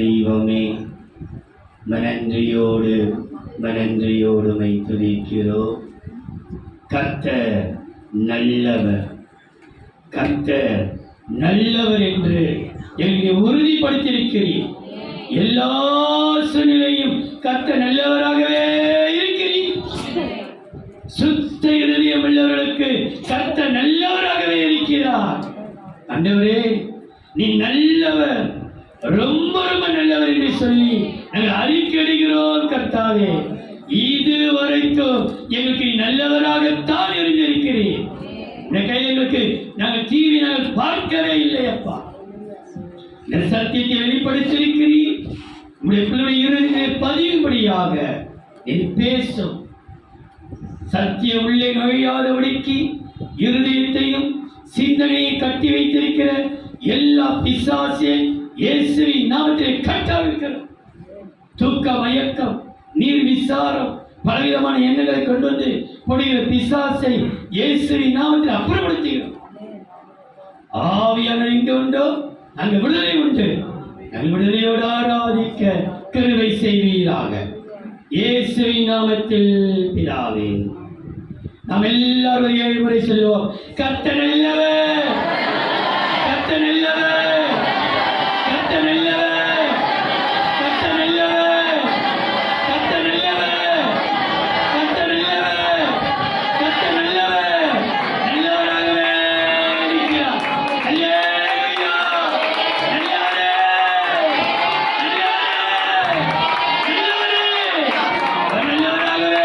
தெய்வமே, மனன்றியோடு மை துதிக்கிறோம். கர்த்தர் நல்லவர், கர்த்தர் நல்லவர் என்று என்னை உறுதிப்படுத்தியிருக்கிறீர். எல்லா சூழ்நிலையும் கர்த்தர் நல்லவராகவே இருக்கிறீர். சுத்த இருதயம் உள்ளவர்களுக்கு கர்த்தர் நல்லவராகவே இருக்கிறார். ஆண்டவரே, நீ நல்லவர், ரொம்ப ரொம்ப நல்லவர் என்று சொல்லி நாங்கள் அறிக்கையிடுகிறோம். கர்த்தாவே, இதுவரைக்கும் எங்களுக்கு நீ நல்லவராகத்தான் இருந்திருக்கிறீர். இந்த கையில் எங்களுக்கு நாங்கள் டிவி நாங்கள் பார்க்கவே இல்லை அப்பா. இந்த சத்தியத்தை வெளிப்படுத்தியிருக்கிறீர். உங்களுடைய பிள்ளைடைய இருதயத்தை பதியும்படியாக நீ பேசும். சத்திய உள்ளே நுழையாதபடிக்கு இருதயத்தையும் சிந்தனையை கட்டி வைத்திருக்கிற எல்லா பிசாசை இயேசுவின் நாமத்திலே கட்டவிழ்க்கிறோம். தூக்க மயக்கம், நீர் விசாரம், பலவிதமான எண்ணங்களை கொண்டு வந்து போடுகிற பிசாசை இயேசுவின் நாமத்தில் அப்புறப்படுத்துகிறோம். ஆவியானவர் எங்கே உண்டோ அங்கு விடுதலை உண்டு. நாங்கள் விடுதலையோடு ஆராதிக்க கிருபை செய்வீராக. இயேசுவின் நாமத்தில் பிதாவே. நாம் எல்லாரும் 7 முறை சொல்லுவோம். கர்த்தர் நல்லவர், கர்த்தர் நல்லவர், கர்த்தர் நல்லவர், கர்த்தர் நல்லவர், கர்த்தர் நல்லவர், கர்த்தர் நல்லவர், கர்த்தர் நல்லவர், நல்லவராகவே இருக்கிறார். அல்லேலூயா, நல்லவரே, நல்லவராகவே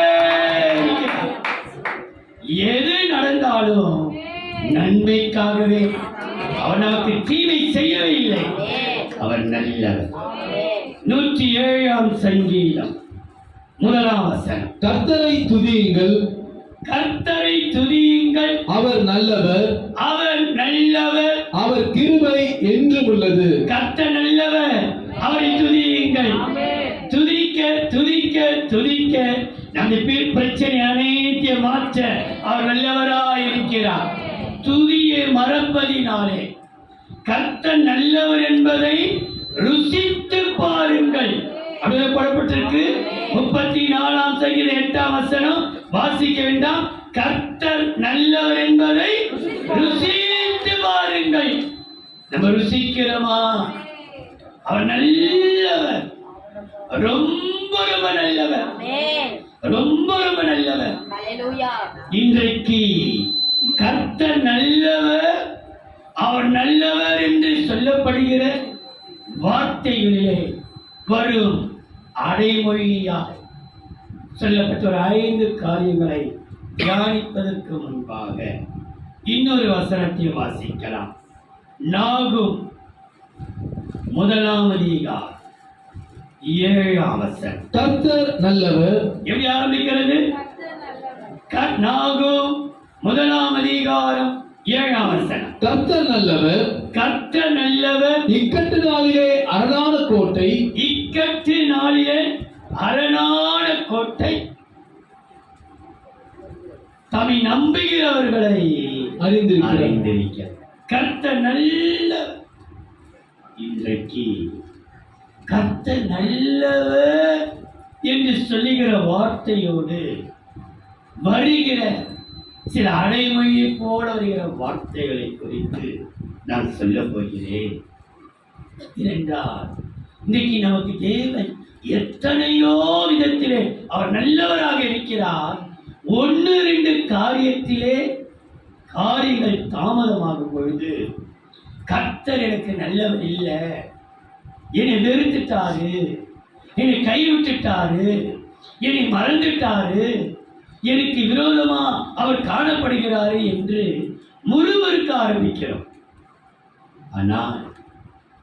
இருக்கிறார். எது நடந்தாலும் நன்மைக்காகவே. அவர் நமக்கு தீமை செய்யவே இல்லை. அவர் நல்லவர். 107ஆம் சங்கீதம் 1ஆம் வசனம். கர்த்தரை துதியுங்கள், கர்த்தரை துதியுங்கள், அவர் நல்லவர், அவர் நல்லவர், அவர் கிருபை என்றும் உள்ளது. கர்த்தர் நல்லவர், அவரை துதியுங்கள். துதிக்க துதிக்க துதிக்க நம்முடைய பிரச்சனை அனைத்தையும் மாற்ற அவர் நல்லவராய் இருக்கிறார். துதியை மறப்பதினாலே கர்த்தர் நல்லவர் என்பதை ருசித்து பாருங்கள். அப்படியே போடப்பட்டிருக்கு. 34ஆம் சங்கீதம் 8ஆம் வசனம். வாசிக்க வேண்டாம். கர்த்தர் நல்லவர் என்பதை ருசித்து பாருங்கள். நம்ம ருசிக்கிறோமா? அவர் நல்லவர், ரொம்ப ரொம்ப நல்லவர், ரொம்ப ரொம்ப நல்லவர். இன்றைக்கு கர்த்தர் நல்லவர், அவர் நல்லவர் என்று சொல்லப்படுகிற வார்த்தைகளிலே வரும் அடைமொழியாக சொல்லப்பட்ட ஒரு 5 காரியங்களை தியானிப்பதற்கு முன்பாக இன்னொரு வசனத்தை வாசிக்கலாம். நாகும் 1ஆம் அதிகாரம் 7ஆம் வசனம். கர்த்தர் நல்லவர். எப்படி ஆரம்பிக்கிறது? நாகும் 1ஆம் அதிகாரம் 7ஆம் வசனம். கர்த்தர் நல்லவர், கர்த்தர் நல்லவர், இக்கட்டு நாளிலே அரணான கோட்டை, இக்கட்டு நாளிலே அரணான கோட்டை, தம்மை நம்புகிறவர்களை அறிந்திருக்கிறார். கர்த்தர் நல்லவர். இன்றைக்கு கர்த்தர் நல்லவர் என்று சொல்லுகிற வார்த்தையோடு வருகிற சில அடைமொழியை போல வருகிற வார்த்தைகளை குறித்து நான் சொல்ல போகிறேன். ஏனென்றால் இன்றைக்கு நமக்கு தேவன் எத்தனையோ விதத்திலே அவர் நல்லவராக இருக்கிறார். 1-2 காரியத்திலே காரியங்கள் தாமதமாகும் பொழுது கர்த்தர் எனக்கு நல்லவர் இல்லை, என்னை வெறுத்துட்டாரு, என்னை கைவிட்டுட்டாரு, என்னை மறந்துட்டாரு, எனக்கு விரோதமா அவர் காணப்படுகிறாரு என்று முழுவருக்க ஆரம்பிக்கிறோம். ஆனால்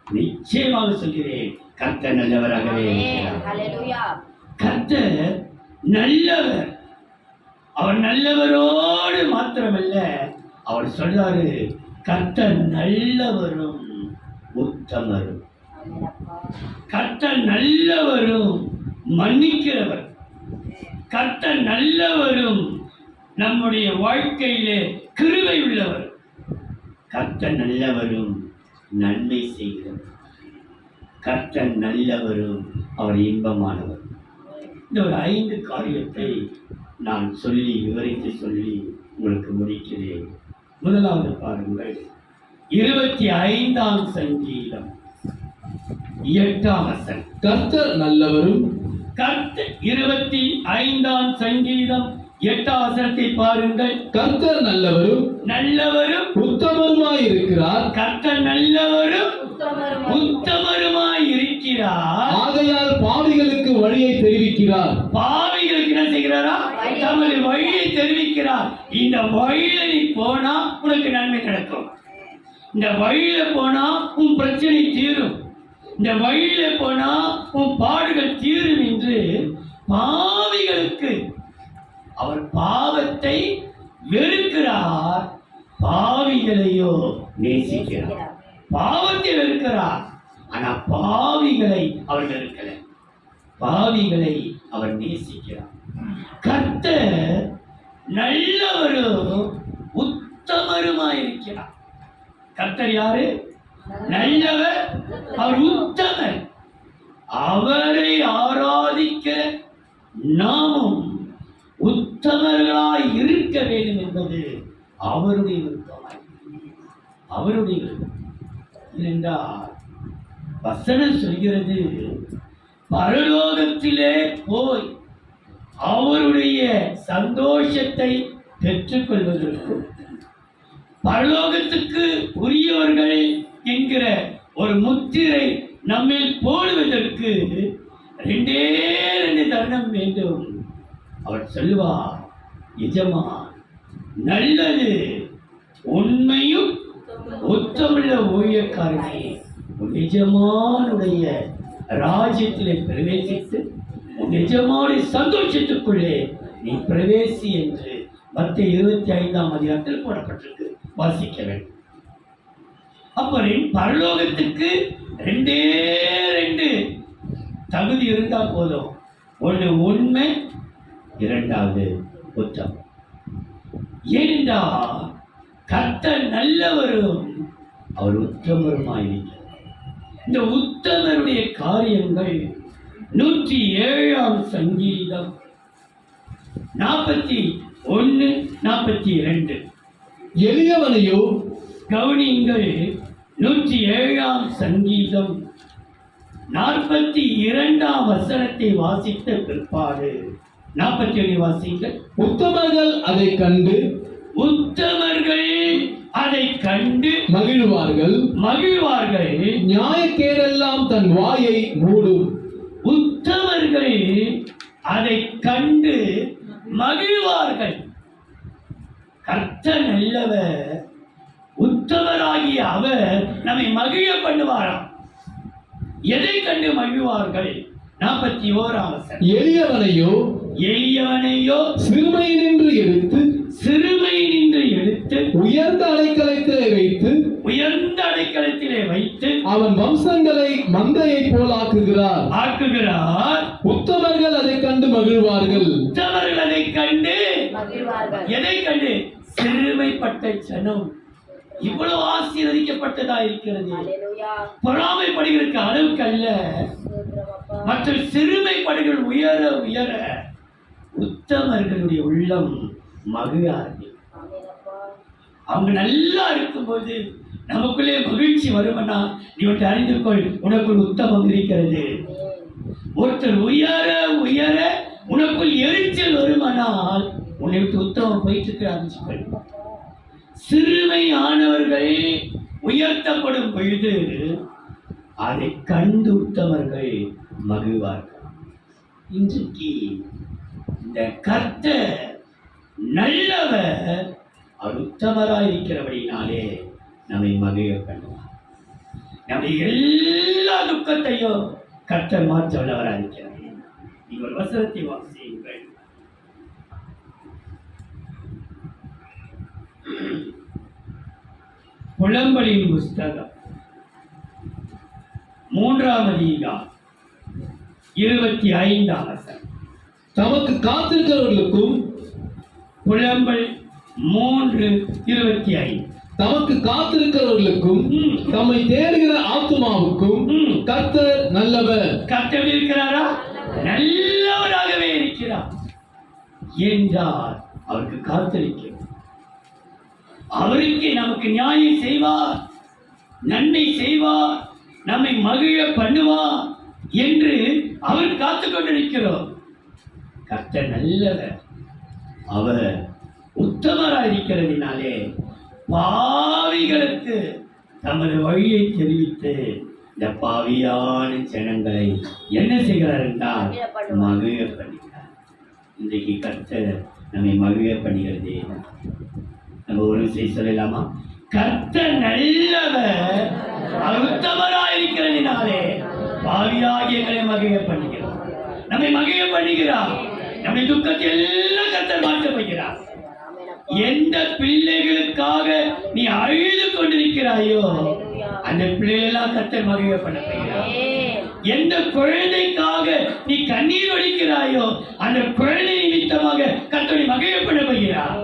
நிச்சயமாக சொல்கிறேன், கர்த்தர் நல்லவராகவே இருக்கிறார். கர்த்தர் நல்லவர். அவர் நல்லவரோடு மாத்திரமல்ல, அவர் சொல்றாரு கர்த்தர் நல்லவரும் உத்தமரும். கர்த்தர் நல்லவரும் மன்னிக்கிறவர். கர்த்தர் நல்லவரும் நம்முடைய வாழ்க்கையிலே கிருபை உள்ளவர். கர்த்தர் நல்லவரும் நன்மை செய்கிறவர். கர்த்தர் நல்லவரும் அவர் இன்பமானவர். இந்த ஒரு 5 காரியத்தை நான் விவரித்து சொல்லி உங்களுக்கு முடிக்கிறேன். முதலாவது பாருங்கள், 25ஆம் சங்கீதம் 8ஆம் வசனம். கர்த்தர் நல்லவரும் 25ஆம் சங்கீதம் 8ஆம் வசனத்தை பாருங்கள். கர்த்தர் நல்லவரும் உத்தமருமாயிருக்கிறார். கர்த்தர் நல்லவரும் உத்தமருமாய் இருக்கிறார். ஆகையால் பாவிகளுக்கு வழியை தெரிவிக்கிறார். பாவிகளுக்கு என்ன செய்கிறாரா? தமது வழியை தெரிவிக்கிறார். இந்த வழியில நீ போனா உனக்கு நன்மை கிடைக்கும். இந்த வழியில போனா உன் பிரச்சனை தீரும். இந்த வழியில போனா உன் பாடுகள் தீரும் என்று பாவிகளுக்கு அவர் பாவத்தை வெறுக்கிறார், பாவிகளையோ நேசிக்கிறார். பாவத்தை வெறுக்கிறார், ஆனா பாவிகளை அவர் வெறுக்கல, பாவிகளை அவர் நேசிக்கிறார். கர்த்தர் நல்லவரும் உத்தமருமாயிருக்கிறார். கர்த்தர் யாரு? நல்லவர், அவர் உத்தமர். அவரை ஆராதிக்க நாமும் உத்தமர்களாய் இருக்க வேண்டும் என்பது அவருடைய விருப்பமாய், அவருடைய விருப்பம். என்றால் வசனம் சொல்கிறது, பரலோகத்திலே போய் அவருடைய சந்தோஷத்தை பெற்றுக்கொள்வதற்கும் பரலோகத்துக்கு உரியவர்கள் என்கிற ஒரு முத்திரை நம்மில் போடுவதற்கு 2 தருணம் வேண்டும். அவர் சொல்லுவார், எஜமான் நல்லது உண்மையும் உத்தமுள்ள ஊழியக்காரனே, உன் எஜமானுடைய ராஜ்யத்திலே பிரவேசித்து உன் எஜமானுடைய சந்தோஷத்துக்குள்ளே நீ பிரவேசி என்று மத்தேயு 25ஆம் அதிகாரத்தில் போடப்பட்டிருக்கு. வாசிக்க வேண்டும். அப்ப பரலோகத்துக்கு 2 தகுதி இருந்தா போதும். ஒன்று உண்மை, 2வது உத்தமம். ஏனென்றால் கர்த்தர் நல்லவரும் அவர் உத்தமருமாயிருக்கிறார். இந்த உத்தமருடைய காரியங்கள் 107ஆம் சங்கீதம் 41, 42. எளியவனையோ கவனியுங்கள், 107ஆம் சங்கீதம் 42ஆம் வசனத்தை வாசித்த பிற்பாடு 41 வாசிங்கள். உத்தமர்கள் அதை கண்டு மகிழ்வார்கள். நியாயக்கேடெல்லாம் தன் வாயை மூடும். உத்தமர்கள் அதை கண்டு மகிழ்வார்கள். கர்த்தர் நல்லவர், உத்தமராகிய அவர் நம்மை மகிழ பண்ணுவாராம். எதை கண்டு மகிழ்வார்கள்? 41ஆம் வசனம். எளியவனையோ சிறுமையினின்று எடுத்து உயர்ந்த அடைக்கலத்திலே வைத்து அவன் வம்சங்களை மந்தையை போல் ஆக்குகிறார். உத்தமர்கள் அதை கண்டு மகிழ்வார்கள். எதை கண்டு? சிறுமைப்பட்ட ஜனம் இவ்வளவு ஆசீர்வதிக்கப்பட்டதா இருக்கிறது. பொறாமைப்படுகிற அளவுக்கு அல்ல, மற்ற சிறுமைப்படுகிற உயர உயர உத்தமர்களுடைய உள்ளம் மகிழார்கள். அவங்க நல்லா இருக்கும்போது நமக்குள்ளே மகிழ்ச்சி வருமனா, நீ ஒன்று அறிந்து கொள், உனக்குள் உத்தமம் இருக்கிறது. ஒருத்தர் உயர உயர உனக்குள் எரிச்சல் வருமானால் உன்னை விட்டு உத்தமம் போயிட்டு இருக்க ஆரம்பிச்சுக்கள். சிறுமையானவர்கள் உயர்த்தப்படும் பொழுது அதை கண்டு உத்தமர்கள் மகிழ்வார்கள். இன்றைக்கு இந்த கர்த்தர் நல்லவர், அவர் உத்தமராய் இருக்கிறபடினாலே நம்மை மகிழ பண்ணுவார். நம்முடைய எல்லா துக்கத்தையும் கர்த்தர் மாற்ற வல்லவராக இருக்கிறார். நீங்கள் வசனத்தை வாசியுங்கள். புலம்பலின் புஸ்தகம் 3ஆம் அதிகாரம் 25ஆம் வசனம். தமக்கு காத்திருக்கிறவர்களுக்கும் புலம்பல் 3:25. தமக்கு காத்திருக்கிறவர்களுக்கும் ம். தம்மை தேடுகிற ஆத்துமாவுக்கும் ம். கர்த்தர் நல்லவர். கர்த்தர் இருக்கிறாரா? நல்லவராகவே இருக்கிறார் என்றார். அவருக்கு காத்திருக்கிறோம். அவருக்கு நமக்கு நியாயம் செய்வார், நன்மை செய்வார், நம்மை மகிழ பண்ணுவார் என்று அவர் காத்து கொண்டிருக்கிறோம். கர்த்தர் நல்லவர், அவர் உத்தமராக இருக்கிறதினாலே பாவிகளுக்கு தமது வழியை தெரிவித்து இந்த பாவியான ஜனங்களை என்ன செய்கிறார் என்றால் மகிழ பண்ணுகிறார். இன்றைக்கு கர்த்தர் நம்மை மகிழ பண்ணுகிறதே. நம்ம ஒரு விஷயம் சொல்லலாமா? கர்த்தர் நல்லவர், அவர் உத்தமராக இருக்கிறதினாலே பாவியாகிய எங்களை மகிழ பண்ணுகிறார், நம்மை மகிழ பண்ணுகிறார். நம்மை துக்கத்தை எல்லாம் கர்த்தர் மாற்ற வைக்கிறார். எந்த பிள்ளைகளுக்காக நீ அழுது கொண்டிருக்கிறாயோ அந்த பிள்ளைகளெல்லாம் கர்த்தர் மகிழ பண்ண போகிறார். எந்த குழந்தைக்காக நீ கண்ணீர் வடிக்கிறாயோ அந்த குழந்தை நிமித்தமாக கர்த்தரை மகிழ பண்ண போகிறார்.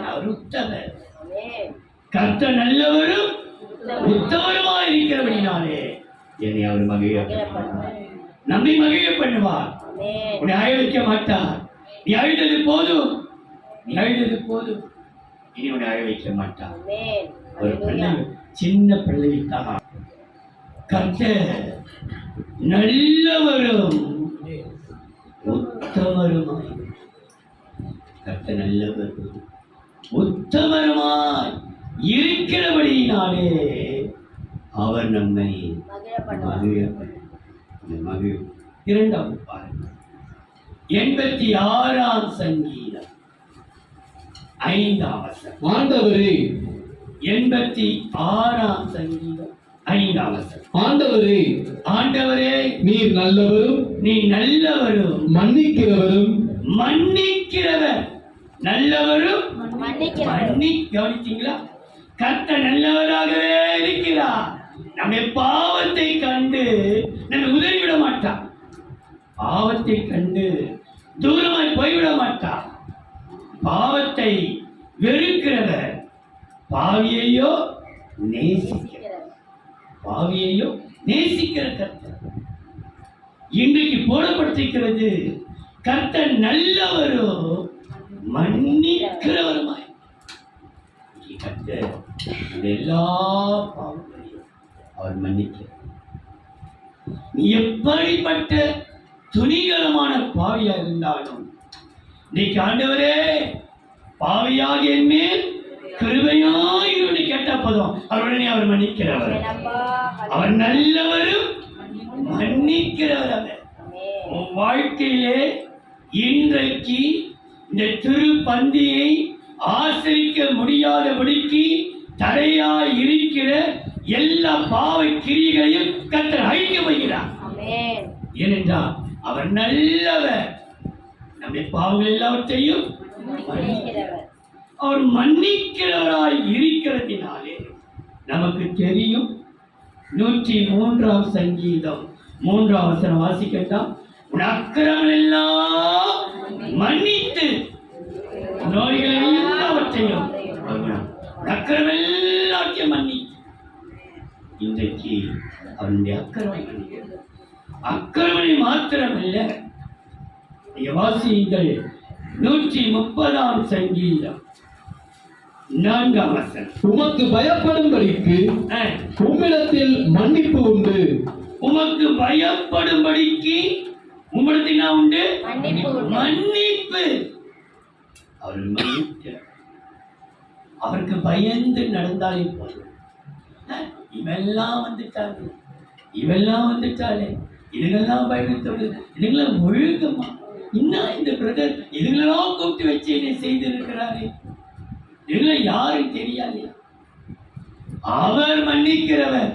அவர் உத்தமர், கர்த்தர் நல்லவரும் உத்தமருமா இருக்கிறபடினாலே என்னை அவர் மகிழ பண்ணுவார், நம்மை மகிழ பண்ணுவார். உன்னை அழ வைக்க மாட்டார். நீ அழுதது போதும், நீ அழுதது போதும், இனி உன்னை அழ வைக்க மாட்டார். ஒரு பிள்ளை, சின்ன பிள்ளைக்காக கர்த்தர் நல்லவரும் உத்தமருமாய், கர்த்தர் நல்லவரும் உத்தமருமாய் இருக்கிறபடியினாலே அவர் நம்மை மகிழ. இரண்டாவது பாருங்கள், 86ஆம் சங்கீதம் 5ஆம் வசனம். ஆண்டவரே, 86ஆம் சங்கீதம் 5ஆம் வசனம். ஆண்டவரே, ஆண்டவரே நீர் நல்லவரும் நீ நல்லவரும் மன்னிக்கிறவரும் மன்னிக்கிறவர், நல்லவரும் கவனித்தீங்களா? கர்த்தர் நல்லவராகவே இருக்கிறார். நம்முடைய பாவத்தை கண்டு நம்மை உதறிவிட மாட்டார், பாவத்தை கண்டு தூரமாய் போய்விட மாட்டார். பாவத்தை வெறுக்கிறவர் பாவியையோ நேசிக்கிறார், பாவியையோ நேசிக்கிற கர்த்தர். இன்றைக்கு போடப்பட்டிருக்கிறது, கர்த்தர் நல்லவரோ மன்னிக்கிறவருமாய். கர்த்தர் எல்லா பாவங்களையும் அவர் மன்னிக்கிறார். நீ எப்படிப்பட்ட துணிகரமான பாவியா இருந்தாலும் இன்னைக்கு ஆண்டவரே பாவியாக என் மேல் கிருபையாயிரு கேட்ட பதம் அவருடனே அவர் மன்னிக்கிறவர், அவர் நல்லவரும் மன்னிக்கிறவர். அவர் உன் வாழ்க்கையிலே இன்றைக்கு இந்த திருப்பந்தியை ஆசரிக்க முடியாதபடிக்கு தடையாய் இருக்கிற எல்லா பாவ கிரிகளையும் கர்த்தர் அழிக்க வைக்கிறார். ஏனென்றால் அவர் நல்லவர், நம்முடைய பாவங்கள் எல்லாவற்றையும் அவர் மன்னிக்கிறவராய் இருக்கிறதினாலே நமக்கு தெரியும். 103ஆம் சங்கீதம் 3ஆம் வசனம் வாசிக்கலாம். உன் அக்கிரமங்கள் எல்லாம் மன்னித்து நோய்கள் எல்லாவற்றையும் அக்கிரமம் எல்லாத்தையும் மன்னி. இன்றைக்கு அவனுடைய அக்கிரமனை மாத்திரமல்ல, வாசியுங்கள் 130ஆம் சங்கீதம் 4ஆம் வசனம். உமக்கு பயப்படும்படிக்கு உம்மிடத்தில் மன்னிப்பு உண்டு. உமக்கு பயப்படும்படிக்கு உம்மிடத்தில் உண்டு மன்னிப்பு. அவர் மன்னிக்கிறார். அவருக்கு பயந்து நடந்தாலே போதும். இவெல்லாம் வந்துட்டாங்க, இவெல்லாம் வந்துட்டாலே, இதுங்கெல்லாம் பயணத்தோடு, இதுங்கெல்லாம் ஒழுக்கமா இன்னும் இந்த பிரதர் இதுங்களெல்லாம் கூப்பிட்டு வச்சு என்னை செய்திருக்கிறாரே, இதெல்லாம் யாரும் தெரியாது. அவர் மன்னிக்கிறவர்,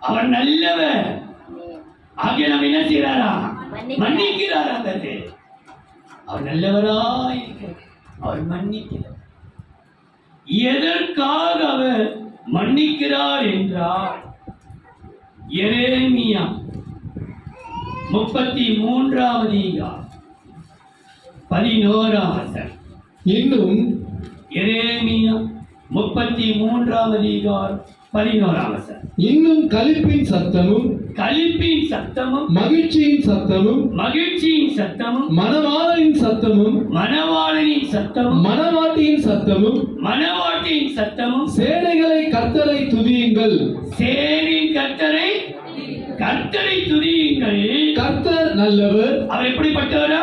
அவர் நல்லவர். ஆகிய நம்ம என்ன செய்யறாரா? மன்னிக்கிறார். அவர் நல்லவராய் அவர் மன்னிக்கிறார். எதற்காக அவர் மன்னிக்கிறார் என்றால், எரேமியா 33ஆம் அதிகாரம் 11ஆம் வசனம். இன்னும் எரேமியா 33ஆம் அதிகாரம் 11ஆம் வசனம். இன்னும் களிப்பின் சத்தமும் களிப்பின் சத்தமும் மகிழ்ச்சியின் சத்தமும் மகிழ்ச்சியின் சத்தமும் மணவாளனின் சத்தமும் மணவாளனின் சத்தமும் மணவாட்டியின் சத்தமும் மணவாட்டியின் சத்தமும் சேனைகளை கர்த்தரை துதியுங்கள். சேரின் கர்த்தரை துதியுங்கள். கர்த்தர் நல்லவர், அவர் எப்படிப்பட்டவரா?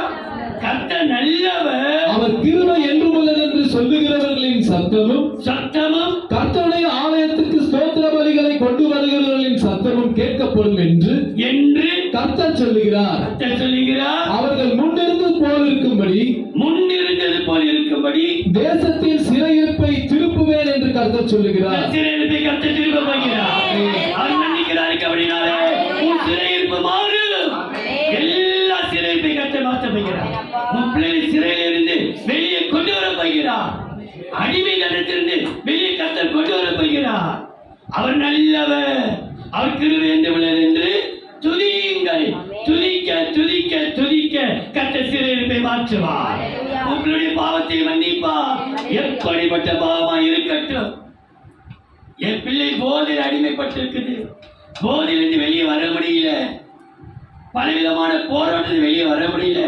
கர்த்தர் நல்லவர், அவர் கிருபை என்றும் உள்ளது என்று சொல்லுகிறவர்களின் சத்தமும் கர்த்தருடைய ஆலயத்துக்கு ஸ்தோத்திர பலிகளை கொண்டு வருகிறவர்களின் சத்தமும் கேட்கப்படும் என்று கர்த்தர் சொல்லுகிறார். அவர்கள் முன்னிருந்தது போல் இருக்கும்படி தேசத்தில் சிறையிருப்பை திருப்புவேன் என்று கர்த்தர் சொல்லுகிறார். சிறையிருப்பை கர்த்தர் திருப்ப போகிறார். அவர் மன்னிக்கிறார். அப்படினாலே உன் சிறையிருப்பு மாறும். எல்லா சிறையிருப்பை கர்த்தர் மாற்ற போகிறார். உன் பிள்ளைகளை சிறையிலிருந்து வெளியே கொண்டு வர போகிறார். அடிமை நடத்திலிருந்து வெளியே கர்த்தர் கொண்டு வர போகிறார். அவர் நல்லவர், அவர் கிருபை என்று துதியுங்கள். துதிக்க துதிக்க துதிக்க கர்த்தர் சிறையிருப்பை மாற்றுவார். உங்களுடைய பாவத்தை மன்னிப்பார். எப்படிப்பட்ட பாவமாய் இருக்கட்டும். என் பிள்ளை போதையில் அடிமைப்பட்டிருக்குது, போதையிலிருந்து வெளியே வர முடியல, பலவிதமான போராட்டத்தில் வெளியே வர முடியல,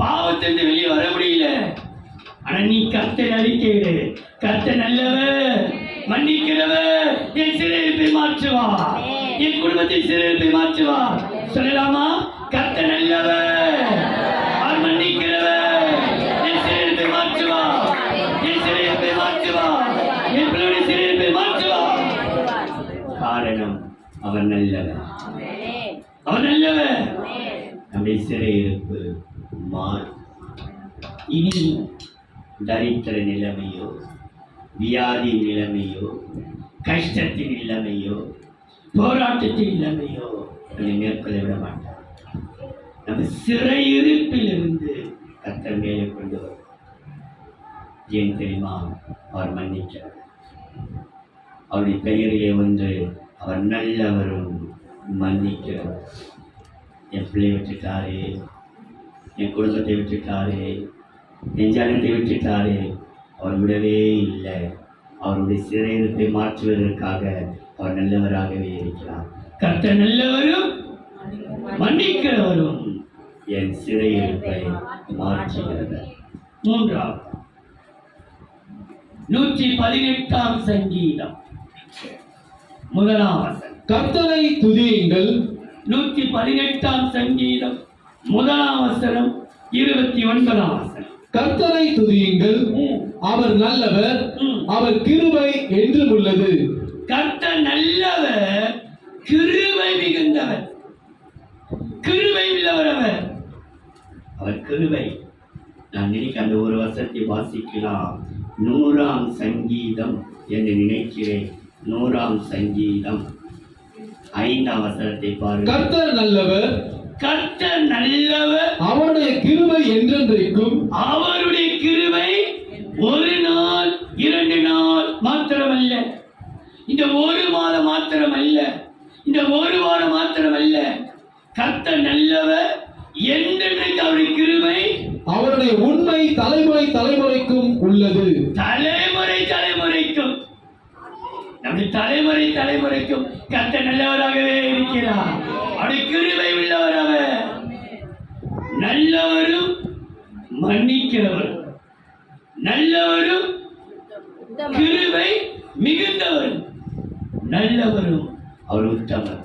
பாவத்திலிருந்து வெளியே வர முடியல. ஆனா நீ கர்த்தரை அறிக்கையிடு. கர்த்தர் நல்லவர், மன்னிக்கிறவர், என் சிறையிருப்பை மாற்றுவார், என் குடும்பத்தை சிறையிருப்பை மாற்றுவார். சொல்லலாமா? கர்த்தர் நல்லவர், அவர் மன்னிக்கிறவர், என் சிறையிருப்பை மாற்றுவார், என் சிறையிருப்பை மாற்றுவார், என் பிள்ளையுடைய சிறையிருப்பை மாற்றுவார். காரணம் அவர் நல்லவர், அவர் நல்லவர். நம்முடைய சிறையிருப்பு மாறும். இனி தரித்திர நிலைமையோ, வியாதி நிலைமையோ, கஷ்டத்தின் நிலைமையோ, போராட்டத்தின் நிலைமையோ அதை மேற்கொள்ள விட மாட்டார். நம்ம சிறையிருப்பிலிருந்து கர்த்தர் மேலே கொண்டு வரும். ஏன் தெரியுமா? அவர் மன்னிக்கிறார். அவருடைய பெயரிலே ஒன்று, அவர் நல்லவரும் மன்னிக்கிறவர். என் பிள்ளை விட்டுட்டாரே, என் குடும்பத்தை விட்டுட்டாரே, என் ஜனத்தை விட்டுட்டாரே, அவர் விடவே இல்லை. அவருடைய சிறையிருப்பை மாற்றுவதற்காக அவர் நல்லவராகவே இருக்கிறார். கர்த்தர் நல்லவரும் மன்னிக்கிறவரும், என் சிறையிருப்பை மாற்றுகிறவர். 3ஆம் 118ஆம் சங்கீதம் 1ஆம் வசனம். கர்த்தரை துதியுங்கள். 118ஆம் சங்கீதம் 1ஆம் வசனம் 29ஆம் வசனம். கர்த்தரை துதியுங்கள், அவர் நல்லவர், அவர் கிருபை என்றும் உள்ளது. கர்த்தர் நல்லவர், கிருபை மிகுந்தவர், கிருபை உள்ளவர் அவர். அவர் கிருபை. நான் நினைக்க அந்த ஒரு வசனத்தை வாசிக்கலாம். 100ஆம் சங்கீதம் என்று நினைக்கிறேன். 100ஆம் சங்கீதம் 5ஆம் வசனத்தை பாருங்கள். கர்த்தர் நல்லவர், கர்த்தர் நல்லவர், அவருடைய கிருபை என்றென்றைக்கும். அவருடைய கிருபை ஒரு நாள் 2 நாள் மாத்திரமல்ல, இந்த ஒரு மாதம் மாத்திரமல்ல, இந்த ஒரு வாரம் மாத்திரமல்ல. கர்த்தர் நல்லவர் என்றென்றைக்கு அவருடைய கிருபை, அவருடைய உண்மை தலைமுறை தலைமுறைக்கும் உள்ளது. தலைமுறை தலைமுறைக்கும், நம்முடைய தலைமுறை தலைமுறைக்கும் கர்த்தர் நல்லவராகவே இருக்கிறார். அவருடைய கிருபை உள்ளவர் அவர். நல்லவரும் மன்னிக்கிறவர், நல்லவரும் கிருபை மிகுந்தவர், நல்லவரும் அவர் உத்தமர்.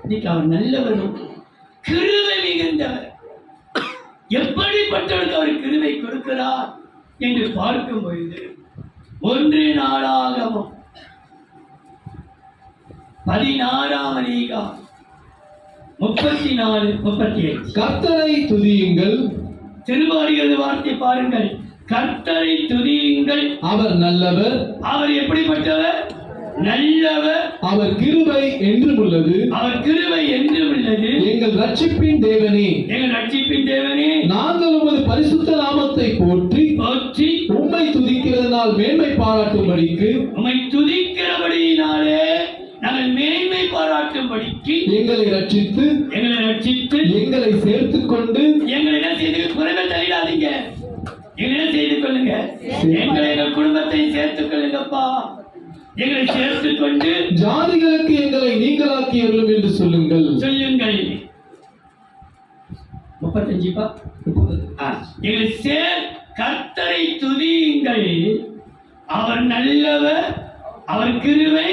இன்னைக்கு அவர் நல்லவரும் கிருபை மிகுந்தவர். எப்படிப்பட்டவருக்கு அவர் கிருபை கொடுக்கிறார் என்று பார்க்கும் பொழுது 1 நாளாகமம் 16ஆம் அதிகாரம் 34-35. கர்த்தரை துதியுங்கள். திருவாரிகள் வார்த்தை பாருங்கள். கர்த்தரை துதியுங்கள், அவர் நல்லவர், அவர் எப்படிப்பட்டவர்? நல்லவர், அவர் கிருபை என்றும் உள்ளது. அவர் கிருபை என்றும் உள்ளது. எங்கள் ரட்சிப்பின் தேவனே, எங்கள் ரட்சிப்பின் தேவனே, நாங்கள் உமது பரிசுத்த நாமத்தை போற்றி உம்மை துதிக்கிறதனால் மேன்மை பாராட்டும்படிக்கு, உம்மை துதிக்கிறபடியினாலே நாங்கள் மேன்மை பாராட்டும்படிக்கு எங்களை ரட்சித்து எங்களை சேர்த்துக் கொண்டு எங்களை என்ன செய்து குறைவை தள்ளிடாதீங்க. என்ன செய்து கொள்ளுங்க, எங்களை எங்கள் குடும்பத்தை சேர்த்துக் கொள்ளுங்கப்பா. எங்களை சேர்த்துக் கொண்டு ஜாதிகளுக்கு எங்களை நீங்களாக்கி அருளும் என்று சொல்லுங்கள். 35 எங்களை கர்த்தரை துதியுங்கள், அவர் நல்லவர், அவர் கிருபை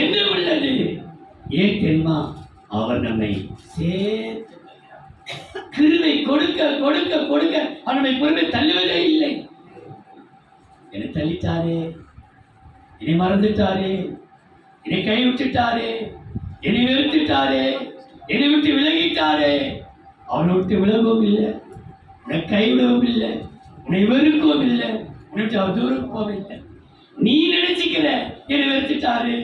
என்று உள்ளது. ஏன் தெரியுமா? அவர் நம்மை சேர்த்து கிருபை கொடுக்க கொடுக்க கொடுக்க அவர் நம்மை பொறுமை தள்ளுவதே இல்லை. என்னை தள்ளிட்டாரே, என்னை மறந்துட்டாரே, என்னை கை விட்டுட்டாரே, என்னை வெறுத்துட்டாரே, என்னை விட்டு விலகிட்டாரே. அவனை விட்டு விலகவும் இல்லை, உன்னை கைவிடவும் இல்லை, உன்னை வெறுக்கவும் இல்லை, உன்னை விட்டு அவர் தூரம் போகவில்லை. நீ நினைச்சுக்கிற என்னை வெறுத்துட்டாரு,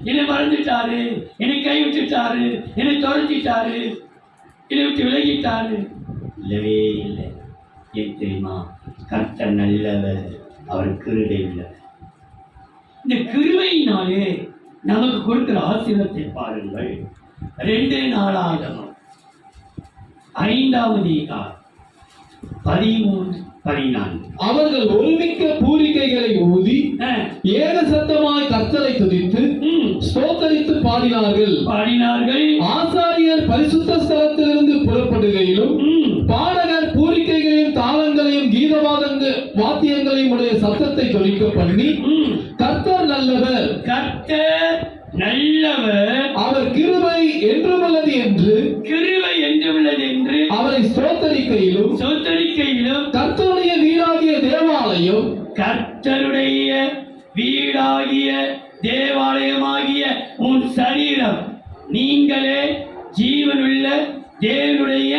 என்னை மறந்துட்டாரு, என்னை கைவிட்டுட்டாரு, என்னை துரத்திட்டாரு, என்னை விட்டு விலகிட்டாரு. இல்லவே இல்லை. ஏன் தெரியுமா? கர்த்தர் நல்லவர், அவர் கிருபை உள்ளவர். இந்த கிருபையினாலே நமக்கு கொடுக்கிற ஆசீர்வாதத்தை பாருங்கள். 2 நாளாகமம் 5வது அதிகாரம் 13-14. அவர்கள் ஒருமிக்க பூரிக்கைகளை ஊதி ஏக சத்தமாய் கர்த்தரை துதித்து ஸ்தோத்தரித்து பாடினார்கள். ஆசாரியர் பரிசுத்த ஸ்தலத்திலிருந்து புறப்படுகையிலும் பாடகர் பூரிக்கைகளையும் தாளங்களையும் வாத்தியங்களையும் உடைய சத்தத்தை தொழிக்க பண்ணி கர்த்தர் நல்லவர், கர்த்தர் நல்லவர், அவர் கிருபை என்றுமுள்ளது என்று அவரை ஸ்தோத்தரிக்கையிலும் கர்த்தருடைய வீடாகிய தேவாலயமாகிய உன் சரீரம் நீங்களே ஜீவனுள்ள தேவனுடைய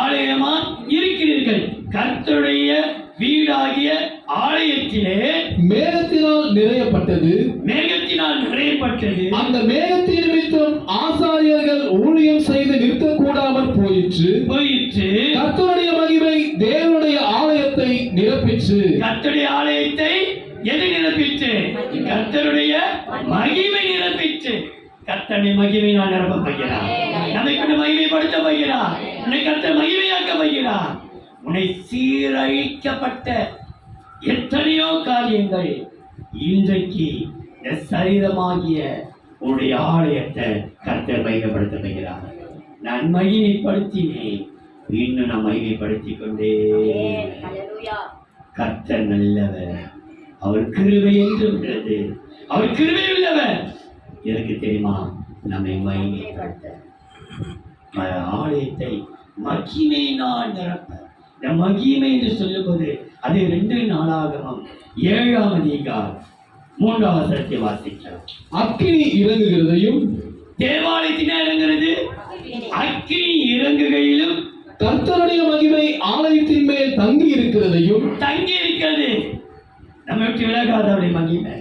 ஆலயமா இருக்கிறீர்கள். கர்த்தருடைய வீடாகிய ஆலயத்திலே மேகத்தினால் நிறையப்பட்டது. அந்த மேகத்தின் நிமித்தம் ஆசாரியர்கள் ஊழியம் செய்து நிற்கக்கூடாமல் போயிற்று. கர்த்தருடைய மகிமை தேவனுடைய ஆலயத்தை நிரப்பிற்று. கர்த்தருடைய ஆலயத்தை எது நிரப்பிற்று? கர்த்தருடைய மகிமை நிரப்பிற்று. கர்த்தருடைய மகிமை நான் நிரப்ப போகிறார். நம்மை கொண்டு மகிமைப்படுத்த போகிறார். உன்னை கர்த்தர் மகிமையாக்க போகிறார். உன்னை சீரழிக்கப்பட்ட எத்தனையோ காரியங்கள் இன்றைக்கு சரீரமாகிய உன்னுடைய ஆலயத்தை கர்த்தர் மகிமைப்படுத்த போகிறார். நான் மகிமைப்படுத்தினேன், இன்னும் நான் மகிமைப்படுத்திக் கொண்டே. கர்த்தர் நல்லவர், அவர் கிருபை என்று உள்ளது, அவர் கிருபை உள்ளவர். எனக்கு தெரியுமா? நம்மை மகிமைப்படுத்த ஆலயத்தை மகிமையினால் நிரப்ப. இந்த மகிமை என்று சொல்லும்போது அது 2 நாளாகமம் 7ஆம் அதிகாரம் 3ஆம் வசனத்தை வாசிக்கலாம். அக்கினி இறங்குகிறதையும் தேவாலயத்தினால் இறங்குகிறது, அக்கினி இறங்குகையிலும் கர்த்தருடைய மகிமை ஆலயத்தின் மேல் தங்கி இருக்கிறது. நம்ம விட்டு விலகாது அவருடைய மகிமை,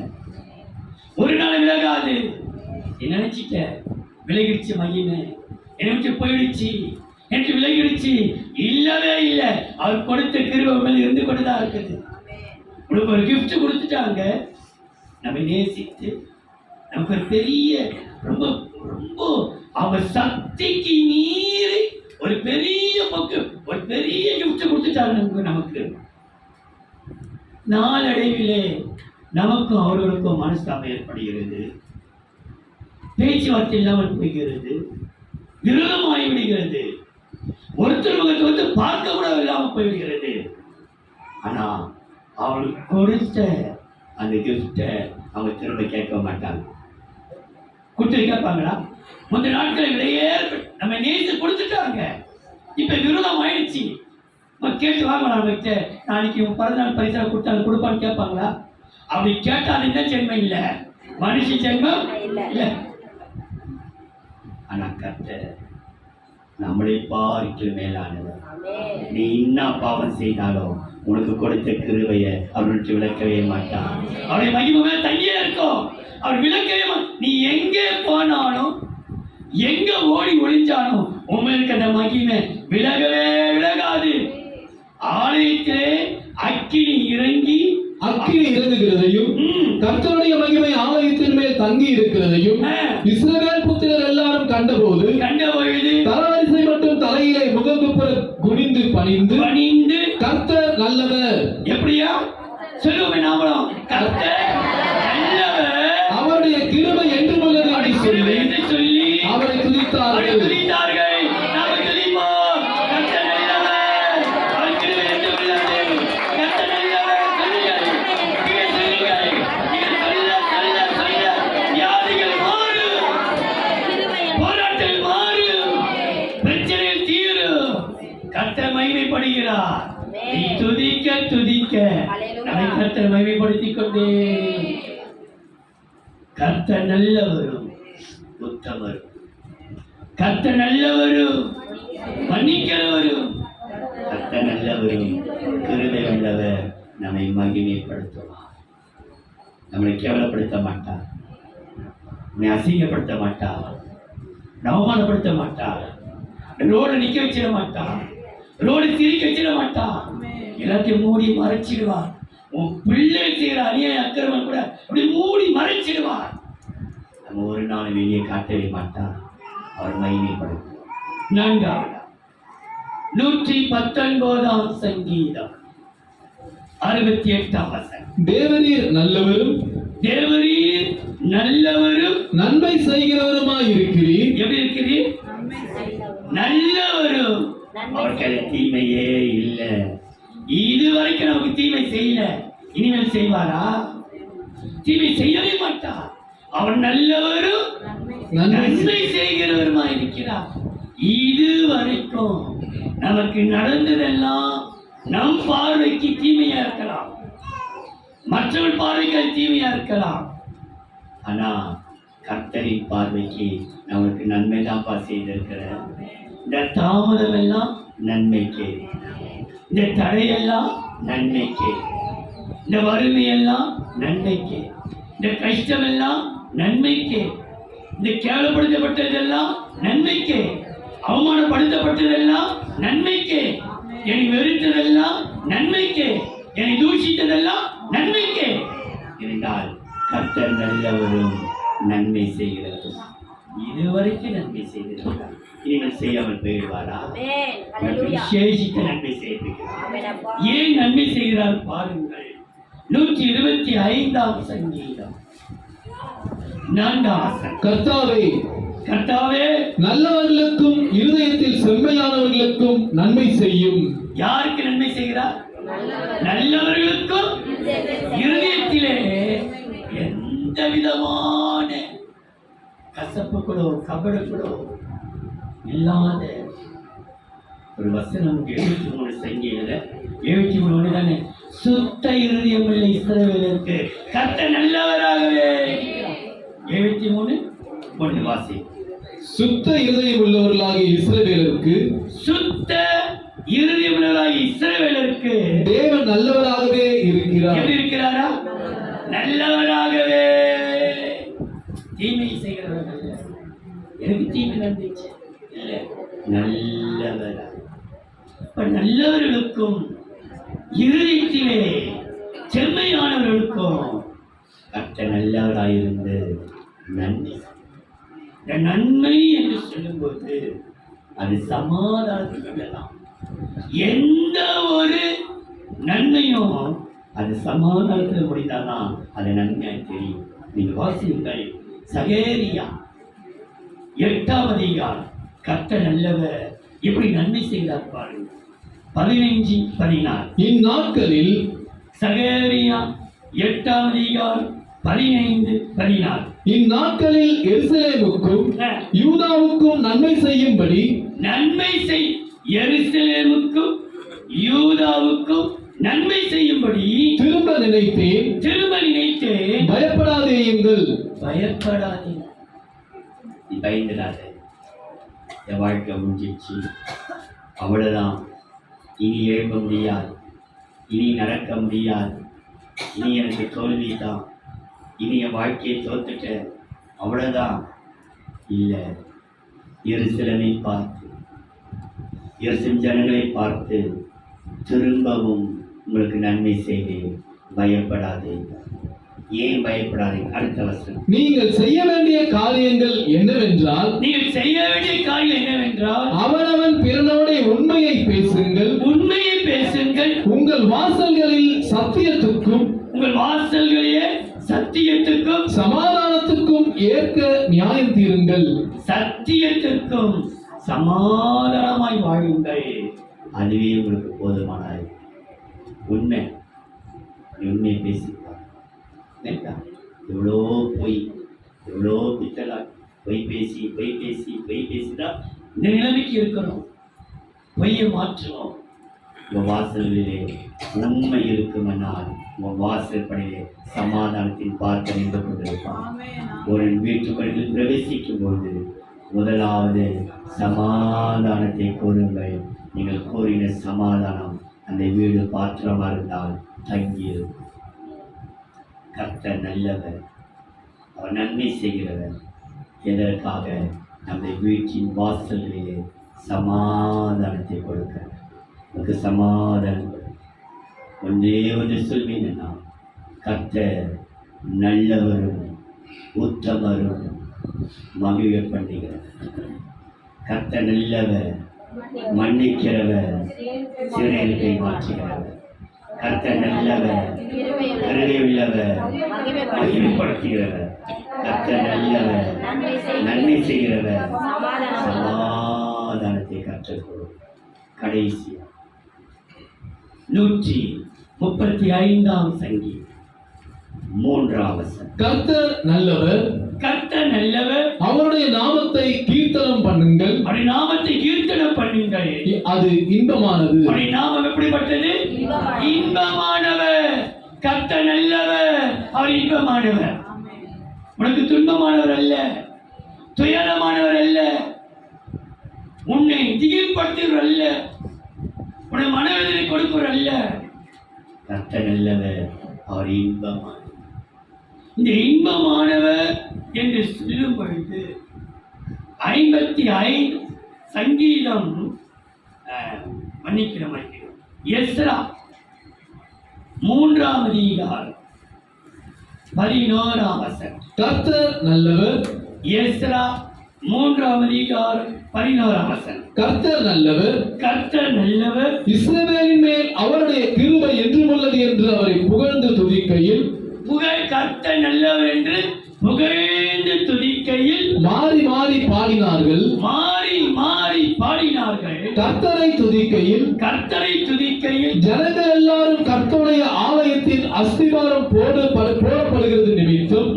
ஒரு நாள் விலகாது. நினைச்சிட்ட விலகிடுச்சு மகிமை, என்னை விட்டு போயிடுச்சு, எனக்கு விலகிடுச்சு. இல்லவே இல்லை. அவர் கொடுத்த கிருபை மேல் இருந்து கொண்டுதான் இருக்குது. உனக்கு ஒரு கிஃப்ட் கொடுத்துட்டாங்க, நம்ம நேசித்து நமக்கு ஒரு பெரிய ரொம்ப ரொம்ப அவங்க சக்திக்கு மீறி ஒரு பெரிய பக்கு ஒரு பெரிய கிஃப்ட் கொடுத்துட்டாங்க நமக்கு. நாளடைவிலே நமக்கும் அவர்களுக்கும் மனஸ்தாபம் ஏற்படுகிறது, பேச்சுவார்த்தை இல்லாமல் போகிறது, விரோதமாகி விடுகிறது, ஒருத்தர் முகத்தை வந்து பார்க்க கூட இல்லாமல் போய்விடுகிறது. ஆனா அவளுக்கு கொடுத்த அந்த கிஃப்டை அவங்க திரும்ப கேட்க மாட்டாங்க. கொடுத்து கேட்பாங்களா? முந்தைய நாட்களிலேயே நம்ம நேற்று கொடுத்துட்டாங்க, இப்ப விரோதம் ஆயிடுச்சு, கேட்டு வாங்கலாம். நம்மகிட்ட நாளைக்கு பிறந்தநாள் பரிசா கொடுத்தாங்க கொடுப்பான்னு கேட்பாங்களா? அப்படி கேட்டால் என்ன ஜென்மம் இல்லை, மனுஷ ஜென்மம் இல்லை. ஆனா கர்த்தர் நம்மளை பார்க்க மேலானவர். நீ என்ன பாவம் செய்தாலும் உனக்கு கொடுத்த கிருபையை அவருக்கு விளக்கவே மாட்டான். அவருடைய மகிமை தங்கியே இருக்கும், அவர் விளக்கவே நீ எங்கே போனாலும் எங்க ஓடி ஒளிஞ்சாலும் உங்களுக்கு அந்த மகிமை விலகவே விலகாது. ஆலயத்திலே அக்கினி இறங்குகிறதையும் கர்த்தருடைய மகிமை ஆலயத்தின் மேல் தங்கி இருக்கிறதையும் இஸ்ரவேல் புத்திரர் எல்லாரும் கண்டபோது தலவரிசை மட்டும் தலையிலே முகங்குப்புற குனிந்து பணிந்து கர்த்தர் நல்லவர். கர்த்தர் மகிமைப்படுகிறார். நீ துதிக்க துதிக்க நம்மை கர்த்தர் மகிமைப்படுத்திக் கொண்டே. கர்த்தர் நல்லவரும் உத்தமரும், கர்த்தர் நல்லவரும் மன்னிக்கிறவரும், கர்த்தர் நல்லவரும் கிருபை உள்ளவர். நம்மை மகிமைப்படுத்துவார். நம்மளை கேவலப்படுத்த மாட்டார், நம்மை அசிங்கப்படுத்த மாட்டார், அவமானப்படுத்த மாட்டார், ரோட நிக்க வச்சிட மாட்டார், ரோடு திரிக்க வச்சிட மாட்டார். எல்லாத்தையும் மூடி மறைச்சிடுவார். உன் பிள்ளை செய்கிற அநியாய அக்கிரமம் கூட அப்படி மூடி மறைச்சிடுவார். நம்ம ஒரு நாள் வெளியே காட்டவே மாட்டார். அவர் மகிமைப்படுத்துவார். 4வது 119ஆம் சங்கீதம் 68ஆம் வசனம். தேவரீர் நல்லவரும் தேவரீர் நல்லவரும் நன்மை செய்கிறவருமாய் இருக்கிறீர். எப்படி இருக்கிறீர்? நல்லவரும். அவருக்கு தீமையே இல்லை. இதுவரைக்கும் நமக்கு தீமை செய்யல, இனிமேல் செய்வாரா? தீமை செய்யவே மாட்டார். அவர் நல்லவரும் நன்மை செய்கிறவருமா இருக்கிறார். இதுவரைக்கும் நமக்கு நடந்ததெல்லாம் நம் பார்வைக்கு தீமையா இருக்கலாம், மற்றவர்கள் பார்வைக்கு அது தீமையா இருக்கலாம். ஆனா கர்த்தரின் பார்வைக்கு நமக்கு நன்மை தான்ப்பா செய்திருக்கிறார். இந்த தாமதம் எல்லாம் நன்மைக்கு, இந்த தடையெல்லாம் நன்மைக்கு, இந்த வறுமையெல்லாம் நன்மைக்கு, இந்த கஷ்டமெல்லாம் நன்மைக்கு, இந்த கேவலப்படுத்தப்பட்டதெல்லாம் நன்மைக்கு, அவமானப்படுத்தப்பட்டதெல்லாம் நன்மைக்கு, என்னை வெறுத்ததெல்லாம் நன்மைக்கு, என்னை தூஷித்ததெல்லாம் நன்மைக்கு. இருந்தால் கர்த்தர் நல்லவரும் நன்மை செய்கிறவரும். இதுவரைக்கும் நன்மை செய்திருக்கிறார், இனிமேல் செய்யாமல் போயிடுவாரா? விசேஷித்த நன்மை செய்திருக்கிறார். ஏன் நன்மை செய்கிறார் பாருங்கள். 125ஆம் சங்கீதம் 4ஆம் வசனம். கர்த்தாவே கர்த்தாவே நல்லவர்களுக்கும் இருதயத்தில் செம்மையானவர்களுக்கும் நன்மை செய்யும். யாருக்கு நன்மை செய்கிறார்? நல்லவர்களுக்கும் இருதயத்திலே எந்த விதமான கசப்புகளோ கபடுகளோ இல்லாத ஒரு வசனம். 73 சங்கீதத்துல 73 தானே. சுத்த இருதயம் உள்ள இஸ்ரவேலுக்கு கர்த்தர் நல்லவராகவே. 73:1 வாசி. சுத்த இருதயம் உள்ளவர்களாகிய இஸ்ரவேலருக்கு, சுத்த இருதயம் உள்ளவராகிய இஸ்ரவேலருக்கு தேவன் நல்லவராகவே இருக்கிறார். எப்படி இருக்கிறாரா? நல்லவராகவே. தீமை செய்கிறவர்கள் எனக்கு தீமை நடந்துச்சு இல்லை, நல்லவரா. இப்ப நல்லவர்களுக்கும் இருதயத்திலே செம்மையானவர்களுக்கும் கர்த்தர் நல்லவராயிருந்து நன்மை. இந்த நன்மை என்று சொல்லும்போது அது சமாதானத்துலாம். எந்த ஒரு நன்மையும் அது சமாதானத்தில் முடித்தாதான் அது நன்மையாக தெரியும். நீங்க வாசியுங்கள். சகேரியா 8ஆம் அதிகாரம். கர்த்தர் நல்லவர் எப்படி நன்மை செய்தார் பாருங்க. 15-16. இந்நாட்களில் சகேரியா 8ஆம் அதிகாரம் 15-16. இந்நாட்களில் எருசலேமுக்கும் யூதாவுக்கும் நன்மை செய்யும்படி நன்மை செய் எருசலேமுக்கும் யூதாவுக்கும் நன்மை செய்யும்படி திரும்ப நினைத்தேன். பயப்படாதேயுங்கள். பயப்படாதீங்க. நீ பயந்துடாத. என் வாழ்க்கை முடிஞ்சிச்சு, அவ்வளவுதான், இனி எழுப்ப முடியாது, இனி நடக்க முடியாது, இனி எனக்கு தோல்வி தான், இனி என் வாழ்க்கையை தோத்துட்டேன், அவ்வளவுதான். இல்லை, எருசலேமை பார்த்து, எருசலேம் ஜனங்களை பார்த்து திரும்பவும் உங்களுக்கு நன்மை செய்வேன், பயப்படாதீங்க. ஏன் பயப்படாதீங்க? அடுத்த வசனம். நீங்கள் செய்ய வேண்டிய காரியங்கள் என்னவென்றால் அவனவன் பிறனோட உண்மையை பேசுங்கள். உங்கள் வாசல்களில் சத்தியத்துக்கும் சமாதானத்துக்கும் ஏற்க நியாயம் தீருங்கள். சத்தியத்திற்கும் சமாதானமாய் வாழுங்கள். அதுவே உங்களுக்கு போதுமானது. உண்மை பேசிப்பார். எவ்வளோ பொய், எவ்வளோ பித்தலா பொய் பேசி தான் இந்த நிலைமைக்கு இருக்கிறோம். பொய்யை மாற்றுவோம். உங்கள் வாசல்களிலே உண்மை இருக்குமென்றால் உங்கள் வாசற்படியிலே சமாதானத்தின் பார்க்க நின்று கொண்டிருப்பான். ஒரு வீட்டுக்குள் பிரவேசிக்கும் போது முதலாவது சமாதானத்தை கோருங்கள். நீங்கள் கோரின சமாதானம் அந்த வீடு பாத்திரமாக இருந்தால் தங்கியிருக்கும். கர்த்தர் நல்லவர், அவர் நன்மை செய்கிறவர். எதற்காக? நம்ம வீட்டின் வாசல்களிலே சமாதானத்தை கொடுக்க. உங்களுக்கு சமாதானம் ஒன்றே ஒன்று சொல்வீங்கன்னா, கர்த்தர் நல்லவரும் உத்தமரும் மகிழ பண்ணுகிறவர். கர்த்தர் நல்லவர், மன்னிக்கிறவர், சிறையிருப்பை மாற்றுகிறவர். கர்த்தர் நல்லவர், கருணை உள்ளவர், மகிமைப்படுத்துகிறவர். கர்த்தர் நல்லவர், நன்மை செய்கிறவர், சமாதானத்தை கற்றுக்கொள்ளும். கடைசி 135ஆம் சங்கீதம் 3ஆம் வசனம். கர்த்தர் நல்லவர், கர்த்தர் நல்லவர், அவருடைய நாமத்தை கீர்த்தனம் பண்ணுங்கள், அவருடைய நாமத்தை கீர்த்தனம் பண்ணுங்கள், அது இன்பமானது. அவருடைய நாமம் எப்படிப்பட்டது? இன்பமானவர். கர்த்தர் நல்லவர், அவர் இன்பமானவர். உனக்கு துன்பமானவர் அல்ல, துயரமானவர் அல்ல, உன்னை திகில்படுத்துவர் அல்ல, உன்னை மனவேதனை கொடுப்பவர் அல்ல. கர்த்தர் நல்லவர், அவர் இன்பமானவர். இந்த இன்பமானவர் என்று சொல்லும் பொழுது 55 சங்கீதம் மன்னிக்கிறோம் எஸ்ரா 3ஆம் அதிகாரம் 11ஆம் வசனம். கர்த்தர் நல்லவர், எஸ்ரா 3ஆம் அதிகாரம் 11ஆம் வசனம். கர்த்தர் நல்லவர், கர்த்தர் நல்லவர், இஸ்ரவேலின் மேல் அவருடைய கிருபை என்றும் உள்ளது என்று அவரை புகழ்ந்து துதிக்கையில், புகழ் கர்த்தர் நல்லவர் என்று புகழ்ந்து துதிக்கையில் மாறி மாறி பாடினார்கள், மாறி மாறி பாடினார்கள். கர்த்தரை துதிக்கையில், கர்த்தரை துதிக்கையில் ஜனங்கள் எல்லாரும் கர்த்தருடைய ஆலயத்தின் அஸ்திவாரம் போடப்படுகிறது நிமித்தம்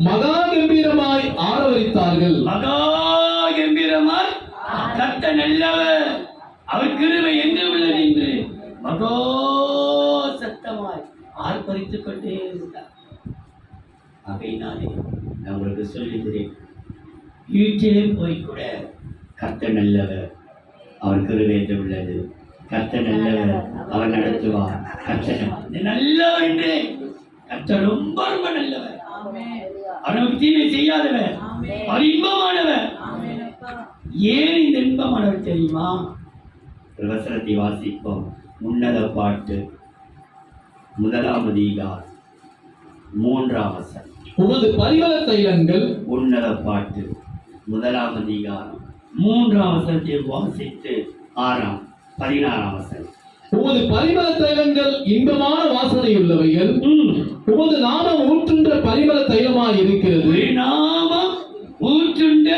மகா கம்பீரமாய் ஆரவரித்தார்கள். மகா கம்பீரமாய் கர்த்தர் நல்லவர், அவர் கிருபை என்று உள்ளது என்று மகா சத்தமாய் ஆர்ப்பரித்துக் கொண்டே இருந்தார். ஆகையினாலே நான் உங்களுக்கு சொல்லுகிறேன், வீட்டிலே போய் கூட கர்த்தர் நல்லவர், அவர் கிருபை என்று உள்ளது, கர்த்தர் நல்லவர், அவர் நடத்துவார், கர்த்தர் நல்லவர் என்று. கர்த்தர் ரொம்ப ரொம்ப நல்லவர், அவருக்கு தீமை செய்யாதவர், அவர் இன்பமானவர். ஏன் இந்த இன்பமானவர் தெரியுமா? ஒரு வசனத்தை வாசிப்போம். உன்னத பாட்டு 1ஆம் அதிகாரம் 3ஆம் வசனம். உமது பரிமள தைலங்கள், உன்னத பாட்டு 1ஆம் அதிகாரம் 3ஆம் வசனத்தை வாசித்து 16ஆம் வசனம். உமது பரிமள தைலங்கள் இன்பமான வாசனையுள்ளவைகள், உமது நாமம் ஊற்றுன்ற பரிமள தைலமாய் இருக்கிறது. ஒரு நாமம் ஊற்றுண்ட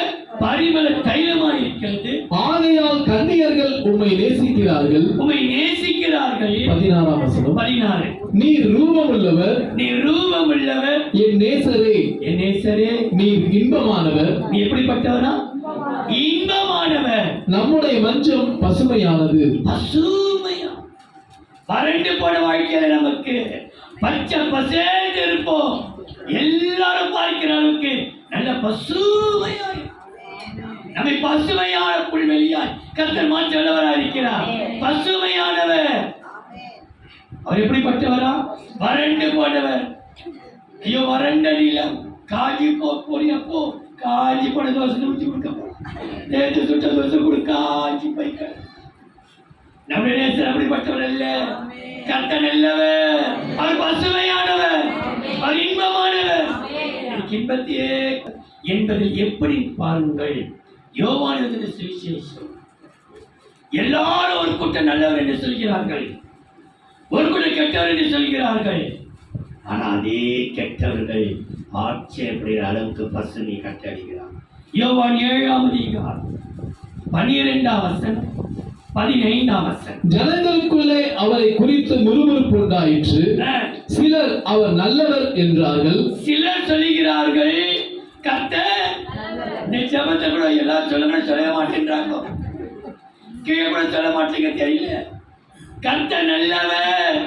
பரிமள தைலமாய் இருக்கிறது. ஆகையால் கன்னியர்கள் உம்மை நேசிக்கிறார்கள். உம்மை நேசிக்கிறார்கள். 16ஆம் வசனம். 16. நீர் ரூபமுள்ளவர், நீர் ரூபமுள்ளவர், என் நேசரே, என் நேசரே, நீர் இன்பமானவர். நீ எப்படிப்பட்டவரா? இன்பமானவர். நம்முடைய மஞ்சம் பசுமையானது. பசுமையா? வறண்டு போன வாழ்க்கையில நமக்கு பச்சை பசேன்னு இருப்போம். எல்லாரும் பார்க்கிற அளவுக்கு நல்ல பசுமையா, நம்மை பசுமையான புல்வெளியாய் கர்த்தர் மாற்ற வல்லவராய் இருக்கிறார். பசுமையானவர். அவர் எப்படிப்பட்டவரா? வறண்டு போனவர். ஐயோ, வறண்ட நிலம், காஞ்சி போறியப்போ காஞ்சி போன தோசை ஊற்றி கொடுக்க நேற்று சுட்ட தோசை கொடு, காஞ்சி போய்க்க. நம்முடைய நேசர் அப்படிப்பட்டவர் அல்ல. கர்த்தர் நல்லவர், அவர் பசுமையானவர், அவர் இன்பமானவர். இன்பத்தையே என்பதில் எப்படி பாருங்கள். யோவான் எழுதின சுவிசேஷம், எல்லாரும் ஒரு கூட்டம் நல்லவர் என்று சொல்கிறார்கள், ஒரு கூட்டம் கெட்டவர் என்று சொல்கிறார்கள். ஆனால் அதே கெட்டவர்கள் ஆட்சேபடுகிற அளவுக்கு பசுமை கட்டடிக்கிறார். யோவான் 7ஆம் அதிகாரம் 12ஆம் வசனம் 15ஆம் வசனம். ஜனங்களுக்குள்ளே அவரை குறித்து முறுமுறுப்பு உண்டாயிற்று. சிலர் அவர் நல்லவர் என்றார்கள், சிலர் சொல்லுகிறார்கள் கர்த்தர். இந்த ஜெபத்தை கூட எல்லாரும் சொல்ல மாட்டேன்றாங்க. கீழே கூட சொல்ல மாட்டீங்க தெரியல. கர்த்தர் நல்லவர்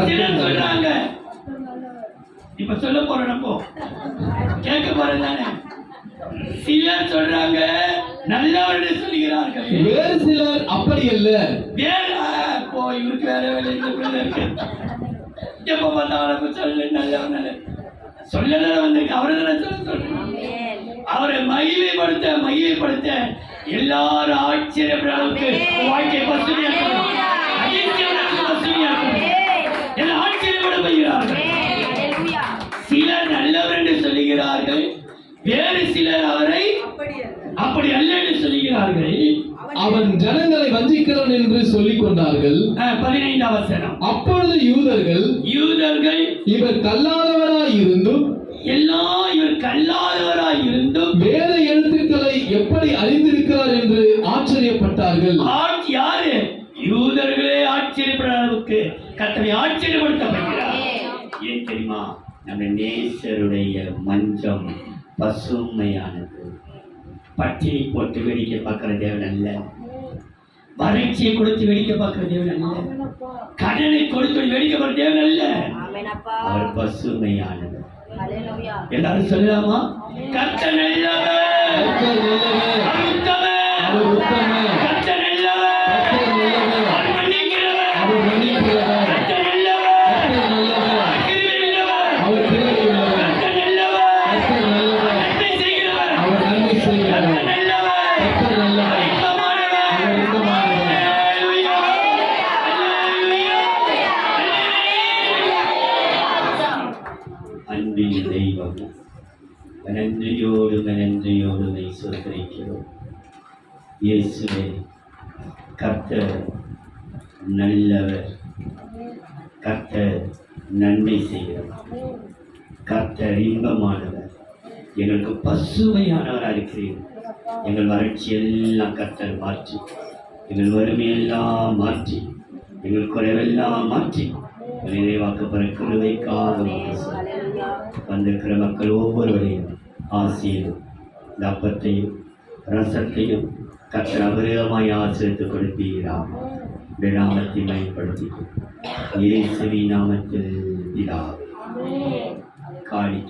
சிலர் சொல்றாங்க. இப்ப சொல்ல போறோம், நம்ம கேட்க போறோம் தானே. சிலர் சொல்றாங்க நல்லவர்னு சொல்லுகிறார்கள், வேறு சிலர் அப்படி அல்ல. வேற போ இவருக்கு வேற வேலை இருக்கு. எப்ப பார்த்தாலும் சொல்லு நல்லவன் நல்ல சொல்லதான வந்திருக்கு. அவரை தானே சொல்றேன். அவரை மகிமைப்படுத்த எல்லாரும் ஆச்சரியப்படுற அளவுக்கு வாழ்க்கை பசுமையா இருக்கணும். பசுமையா இருக்கணும். எல்லாம் ஆச்சரியப்பட போகிறார்கள். சிலர் நல்லவர் என்று சொல்லுகிறார்கள், வேறு சிலர் அவரை அப்படி அல்ல என்று சொல்லுகிறார்கள். அவன் ஜனங்களை வஞ்சிக்கிறான் என்று சொல்லிக் கொண்டார்கள். 15ஆம் வசனம். அப்பொழுது யூதர்கள் இவர் கல்லாதவராய் இருந்தும் வேத எழுத்துக்களை எப்படி அறிந்திருக்கிறார் என்று ஆச்சரியப்பட்டார்கள். யாரு? யூதர்களே ஆச்சரியப்படுற அளவுக்கு கர்த்தரை ஆச்சரியப்படுத்தப்படுகிறார். ஏன் தெரியுமா? நம்ம நேசருடைய மஞ்சம் பசுமையானது. பட்டினி போட்டு வேடிக்கை பார்க்கிற தேவன் அல்ல. வறட்சியை கொடுத்து வேடிக்கை பார்க்கிற தேவன் அல்ல. கடனை கொடுத்து வேடிக்கை பார்க்கிற தேவன் அல்ல. அவர் பசுமையானவர். எல்லாரும் சொல்லலாமா? கர்த்தர் நல்லவர், அவர் உத்தமர், கர்த்தர் நல்லவர், அவர் மன்னிக்கிறவர், கர்த்தர் நல்லவர், அவர் கிருபை உள்ளவர், கர்த்தர் நல்லவர், நன்மை செய்கிறவர், கர்த்தர் நல்லவர், இன்பமானவர். அல்லேலூயா, அல்லேலூயா, அல்லேலூயா. அன்பின் தெய்வம், நன்றியோடு சோதரிக்கிறோம். இயேசுவே, கர்த்தர் நல்லவர், கர்த்தர் நன்மை செய்கிறவர், கர்த்தர் இன்பமானவர், எங்களுக்கு பசுமையானவராக இருக்கிறீர். எங்கள் வறட்சி எல்லாம் கர்த்தர் மாற்றி, எங்கள் வறுமையெல்லாம் மாற்றி, எங்கள் குறைவெல்லாம் மாற்றி நிறைவாக்கப்படுற கிருபைக்காக வந்திருக்கிற மக்கள் ஒவ்வொருவரையும் ஆசீர்வதியும். இந்த அப்பத்தையும் ரசத்தையும் கர்த்தர் அபரிதமாய் ஆசீர்வதித்து கொடுப்பீராம். நாமத்தை பயன்படுத்தி இயேசுவின் நாமத்தில் பிதாவே. காணி